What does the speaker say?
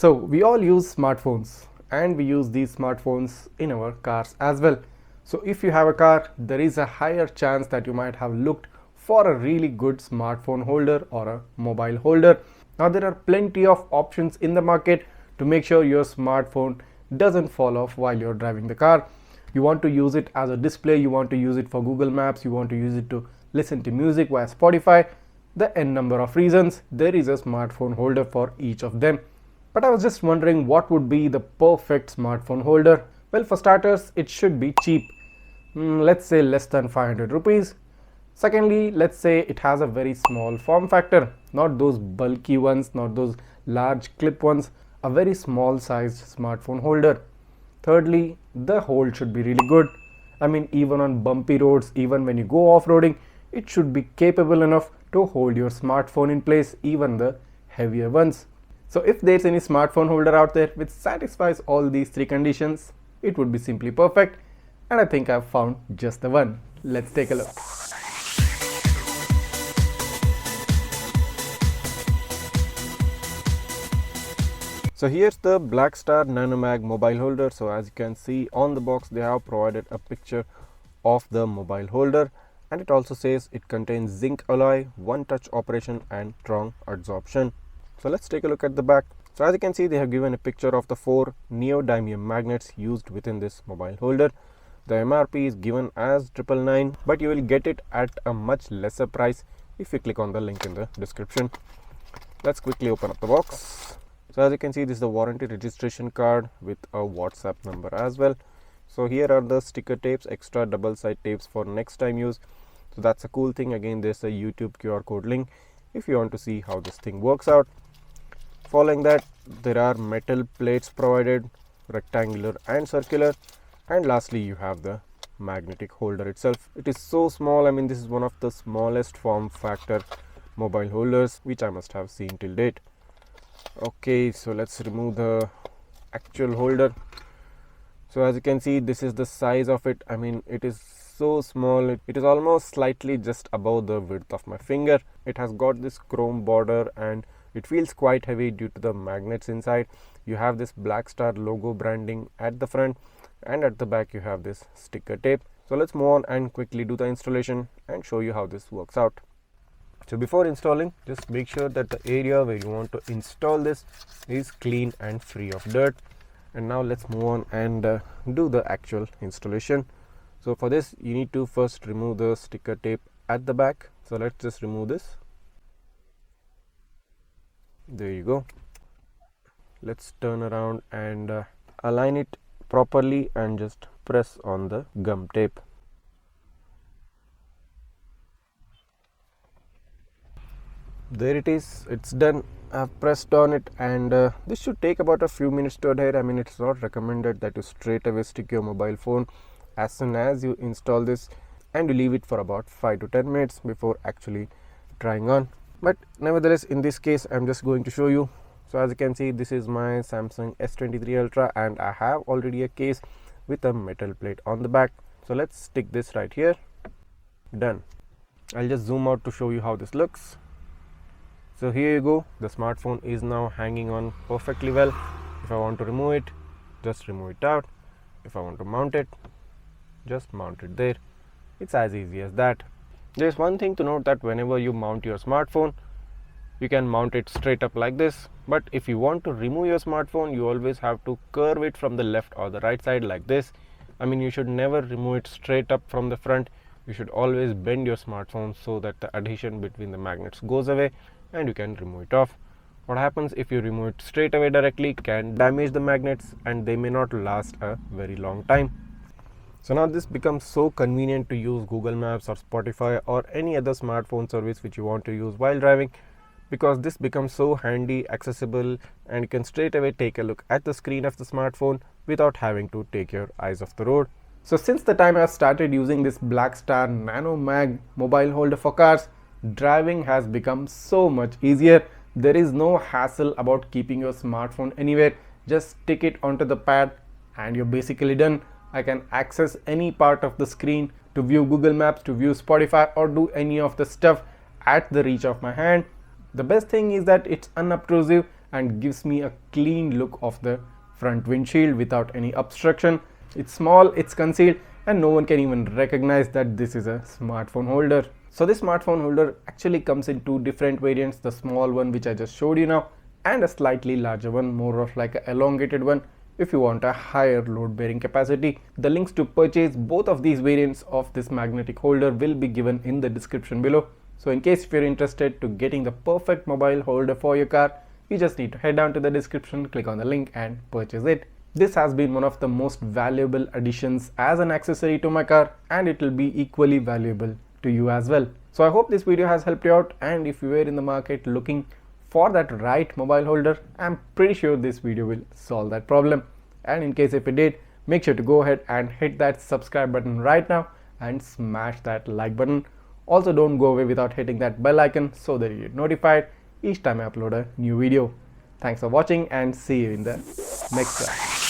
So we all use smartphones and we use these smartphones in our cars as well. So if you have a car, there is a higher chance that you might have looked for a really good smartphone holder or a mobile holder. Now there are plenty of options in the market to make sure your smartphone doesn't fall off while you're driving the car. You want to use it as a display, you want to use it for Google Maps, you want to use it to listen to music via Spotify. The n number of reasons, there is a smartphone holder for each of them. But I was just wondering what would be the perfect smartphone holder. Well, for starters, it should be cheap. Let's say less than 500 rupees. Secondly, let's say it has a very small form factor, not those bulky ones, not those large clip ones, a very small sized smartphone holder. Thirdly, the hold should be really good. I mean, even on bumpy roads, even when you go off-roading, it should be capable enough to hold your smartphone in place, even the heavier ones. So if there's any smartphone holder out there which satisfies all these three conditions, it would be simply perfect. And I think I've found just the one. Let's take a look. So here's the Blackstar Nano mobile holder. So as you can see on the box, they have provided a picture of the mobile holder, and it also says it contains zinc alloy, one touch operation and strong adsorption. So let's take a look at the back. So as you can see, they have given a picture of the 4 neodymium magnets used within this mobile holder. The MRP is given as 999, but you will get it at a much lesser price if you click on the link in the description. Let's quickly open up the box. So as you can see, this is the warranty registration card with a WhatsApp number as well. So here are the sticker tapes, extra double side tapes for next time use. So that's a cool thing. Again, there's a YouTube QR code link if you want to see how this thing works out. Following that, there are metal plates provided, rectangular and circular. And lastly, you have the magnetic holder itself. It is so small. I mean, this is one of the smallest form factor mobile holders which I must have seen till date. Okay, so let's remove the actual holder. So as you can see, this is the size of it. I mean, it is so small. It is almost slightly just above the width of my finger. It has got this chrome border and it feels quite heavy due to the magnets inside. You have this Blackstar logo branding at the front, and at the back you have this sticker tape. So let's move on and quickly do the installation and show you how this works out. So before installing, just make sure that the area where you want to install this is clean and free of dirt. And now let's move on and do the actual installation. So for this, you need to first remove the sticker tape at the back. So let's just remove this. There you go. Let's turn around and align it properly and just press on the gum tape. There it is, it's done. I've pressed on it, and this should take about a few minutes to adhere. I mean, it's not recommended that you straight away stick your mobile phone as soon as you install this, and you leave it for about 5 to 10 minutes before actually trying on. But nevertheless, in this case, I'm just going to show you. So as you can see, this is my Samsung S23 Ultra, and I have already a case with a metal plate on the back. So let's stick this right here. Done. I'll just zoom out to show you how this looks. So here you go, the smartphone is now hanging on perfectly well. If I want to remove it, just remove it out. If I want to mount it, just mount it there. It's as easy as that. There's one thing to note, that whenever you mount your smartphone, you can mount it straight up like this. But if you want to remove your smartphone, you always have to curve it from the left or the right side like this. I mean, you should never remove it straight up from the front. You should always bend your smartphone so that the adhesion between the magnets goes away and you can remove it off. What happens if you remove it straight away directly can damage the magnets, and they may not last a very long time. So now this becomes so convenient to use Google Maps or Spotify or any other smartphone service which you want to use while driving, because this becomes so handy, accessible, and you can straight away take a look at the screen of the smartphone without having to take your eyes off the road. So since the time I've started using this Blackstar Nano mobile holder for cars, driving has become so much easier. There is no hassle about keeping your smartphone anywhere. Just stick it onto the pad and you're basically done. I can access any part of the screen to view Google Maps, to view Spotify, or do any of the stuff at the reach of my hand. The best thing is that it's unobtrusive and gives me a clean look of the front windshield without any obstruction. It's small, it's concealed, and no one can even recognize that this is a smartphone holder. So this smartphone holder actually comes in two different variants, the small one which I just showed you now, and a slightly larger one, more of like an elongated one if you want a higher load bearing capacity. The links to purchase both of these variants of this magnetic holder will be given in the description below. So in case if you're interested to getting the perfect mobile holder for your car, you just need to head down to the description, click on the link and purchase it. This has been one of the most valuable additions as an accessory to my car, and it will be equally valuable to you as well. So I hope this video has helped you out, and if you were in the market looking for that right mobile holder, I'm pretty sure this video will solve that problem. And in case if it did, make sure to go ahead and hit that subscribe button right now and smash that like button. Also, don't go away without hitting that bell icon so that you get notified each time I upload a new video. Thanks for watching and see you in the next one.